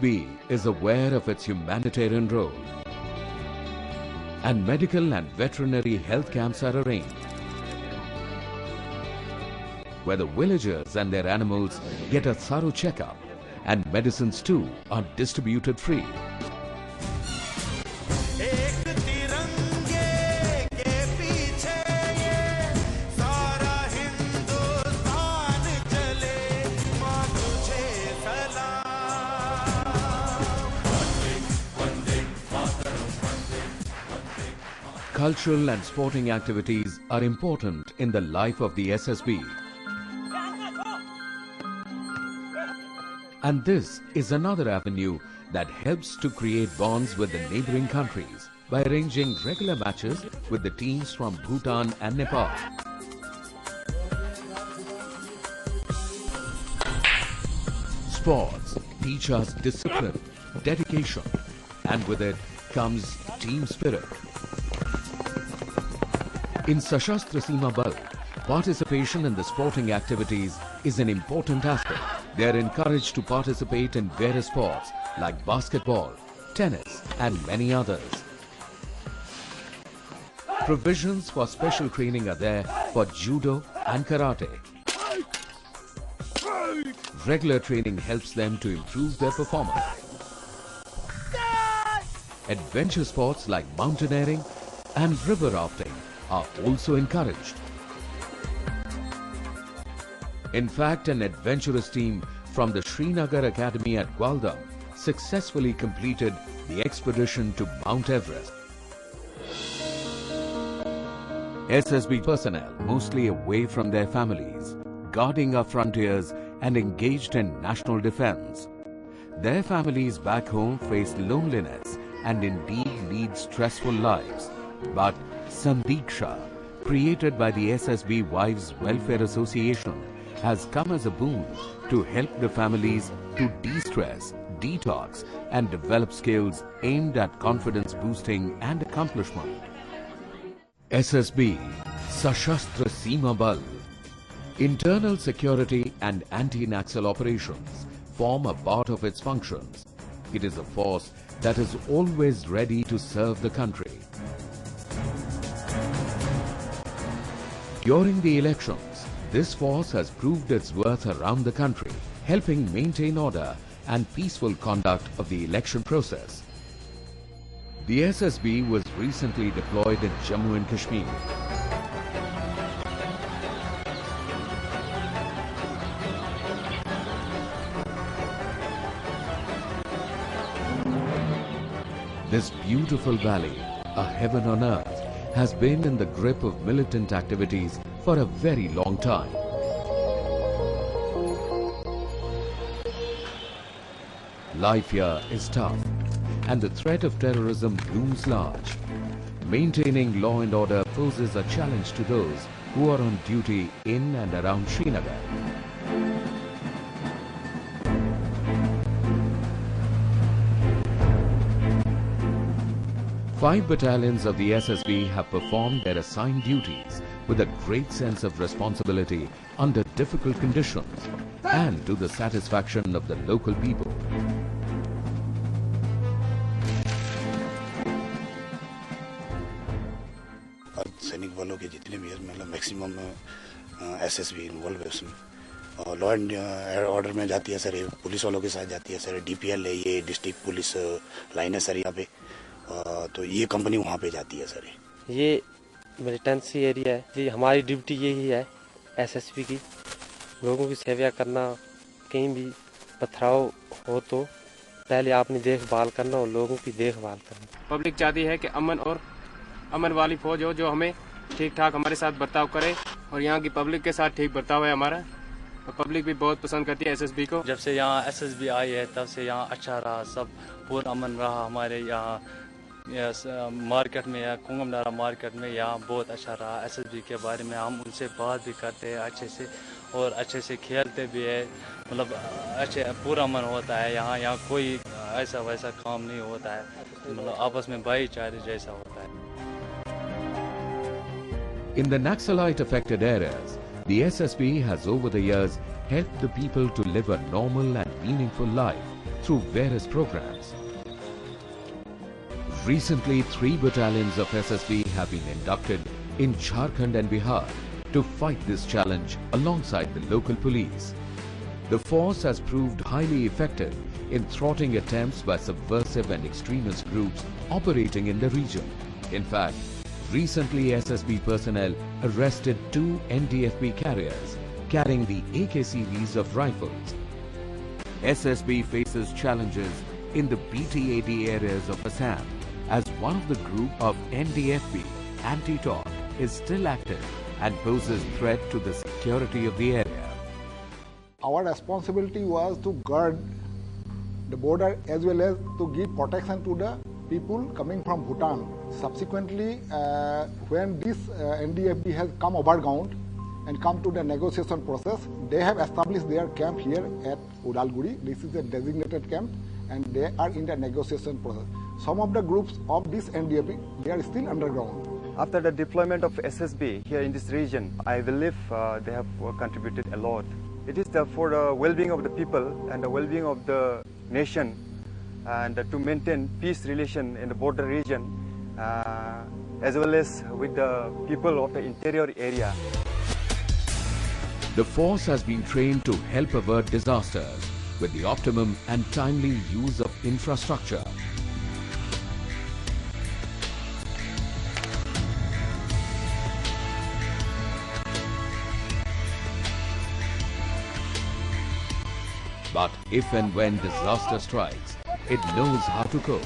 SSB is aware of its humanitarian role, and medical and veterinary health camps are arranged, where the villagers and their animals get a thorough checkup, and medicines too are distributed free. Cultural and sporting activities are important in the life of the SSB. And this is another avenue that helps to create bonds with the neighboring countries by arranging regular matches with the teams from Bhutan and Nepal. Sports teach us discipline, dedication, and with it comes team spirit. In Sashastra Seema Bal, participation in the sporting activities is an important aspect. They are encouraged to participate in various sports like basketball, tennis, and many others. Provisions for special training are there for judo and karate. Regular training helps them to improve their performance. Adventure sports like mountaineering and river rafting are also encouraged. In fact, an adventurous team from the Srinagar Academy at Gwaldam successfully completed the expedition to Mount Everest. SSB personnel, mostly away from their families, guarding our frontiers and engaged in national defense. Their families back home face loneliness and indeed lead stressful lives. But Sandiksha, created by the SSB Wives Welfare Association, has come as a boon to help the families to de-stress, detox and develop skills aimed at confidence boosting and accomplishment. SSB Sashastra Seema Bal. Internal security and anti-Naxal operations form a part of its functions. It is a force that is always ready to serve the country. During the elections, this force has proved its worth around the country, helping maintain order and peaceful conduct of the election process. The SSB was recently deployed in Jammu and Kashmir. This beautiful valley, a heaven on earth, has been in the grip of militant activities for a very long time. Life here is tough, and the threat of terrorism looms large. Maintaining law and order poses a challenge to those who are on duty in and around Srinagar. Five battalions of the SSB have performed their assigned duties with a great sense of responsibility under difficult conditions and to the satisfaction of the local people. सैनिक वालों के जितने भी मतलब maximum SSB involve है उसमें और law and order में जाती है सर, ये पुलिस वालों के साथ जाती है सर, डीपीएल है, ये डिस्ट्रिक्ट पुलिस लाइन है सर यहाँ पे, तो ये कंपनी वहाँ पे जाती है सर। ये मिलिटेंसी एरिया है जी, हमारी ड्यूटी यही है एसएसबी की, लोगों की सेवा करना, कहीं भी पथराव हो तो पहले आपने देखभाल करना और लोगों की देखभाल करना। पब्लिक चाहती है कि अमन वाली फौज हो जो हमें ठीक ठाक हमारे साथ बर्ताव करे, और यहाँ की पब्लिक के साथ ठीक बर्ताव है हमारा, और पब्लिक भी बहुत पसंद करती है एसएसबी को। जब से यहाँ एसएसबी आई है तब से यहाँ अच्छा रहा, सब पूरा अमन रहा हमारे यहाँ मार्केट में या कुंगमनारा मार्केट में, यहाँ बहुत अच्छा रहा। एसएसबी के बारे में हम उनसे बात भी करते हैं अच्छे से और अच्छे से खेलते भी है, मतलब अच्छे पूरा अमन होता है यहाँ कोई ऐसा वैसा काम नहीं होता है, मतलब आपस में भाईचारे जैसा होता है। In the Naxalite-affected areas, the SSB has over the years helped the people to live a normal and meaningful life through various programs. Recently, 3 battalions of SSB have been inducted in Jharkhand and Bihar to fight this challenge alongside the local police. The force has proved highly effective in thwarting attempts by subversive and extremist groups operating in the region. In fact, recently SSB personnel arrested 2 NDFB carriers carrying the AK series of rifles. SSB faces challenges in the BTAD areas of Assam as one of the group of NDFB anti-TOT is still active and poses threat to the security of the area. Our responsibility was to guard the border as well as to give protection to the people coming from Bhutan. Subsequently, when this NDFB has come overground and come to the negotiation process, they have established their camp here at Udalguri. This is a designated camp and they are in the negotiation process. Some of the groups of this NDFB, they are still underground. After the deployment of SSB here in this region, I believe they have contributed a lot. It is for the well-being of the people and the well-being of the nation and to maintain peace relation in the border region as well as with the people of the interior area. The force has been trained to help avert disasters with the optimum and timely use of infrastructure. But if and when disaster strikes, it knows how to cope.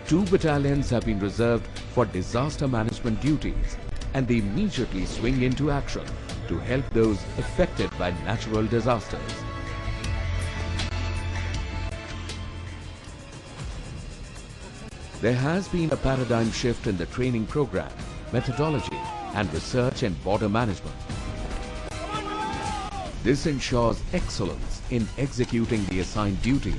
Two battalions have been reserved for disaster management duties, and they immediately swing into action to help those affected by natural disasters. There has been a paradigm shift in the training program, methodology and research in border management. This ensures excellence in executing the assigned duty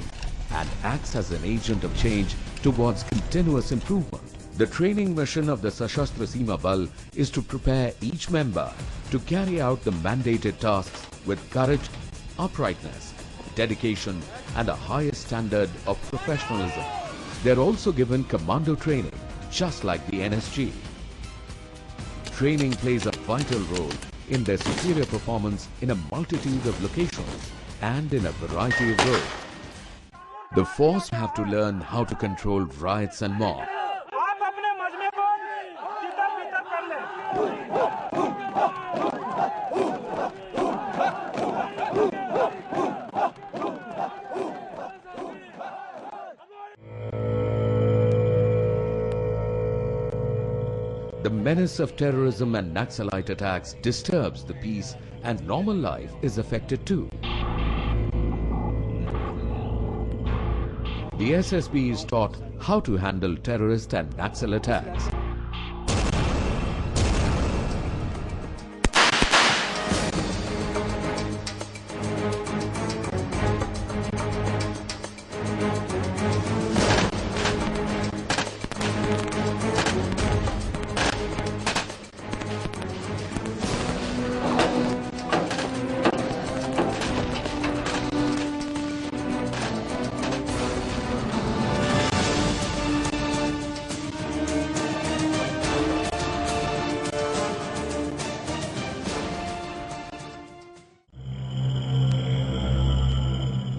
and acts as an agent of change towards continuous improvement. The training mission of the Sashastra Seema Bal is to prepare each member to carry out the mandated tasks with courage, uprightness, dedication and a highest standard of professionalism. They are also given commando training, just like the NSG. Training plays a vital role in their superior performance in a multitude of locations and in a variety of roles. The force have to learn how to control riots and mobs. The menace of terrorism and Naxalite attacks disturbs the peace and normal life is affected too. The SSB is taught how to handle terrorist and Naxal attacks.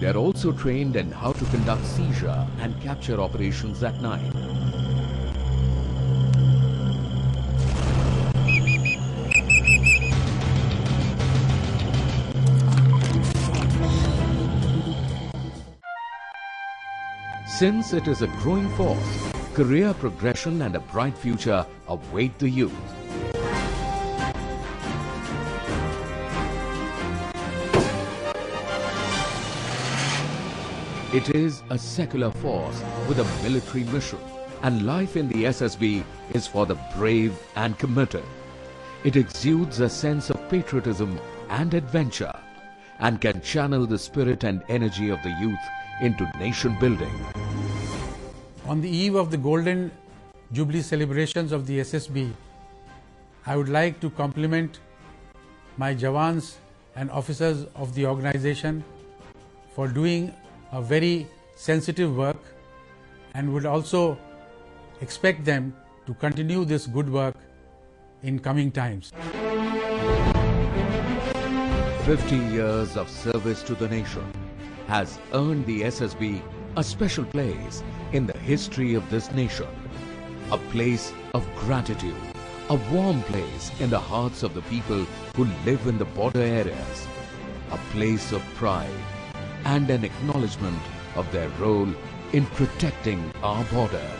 They are also trained in how to conduct seizure and capture operations at night. Since it is a growing force, career progression and a bright future await the youth. It is a secular force with a military mission, and life in the SSB is for the brave and committed. It exudes a sense of patriotism and adventure and can channel the spirit and energy of the youth into nation building. On the eve of the Golden Jubilee celebrations of the SSB, I would like to compliment my Jawans and officers of the organization for doing a very sensitive work, and would also expect them to continue this good work in coming times. 50 years of service to the nation has earned the SSB a special place in the history of this nation, a place of gratitude, a warm place in the hearts of the people who live in the border areas, a place of pride and an acknowledgement of their role in protecting our border.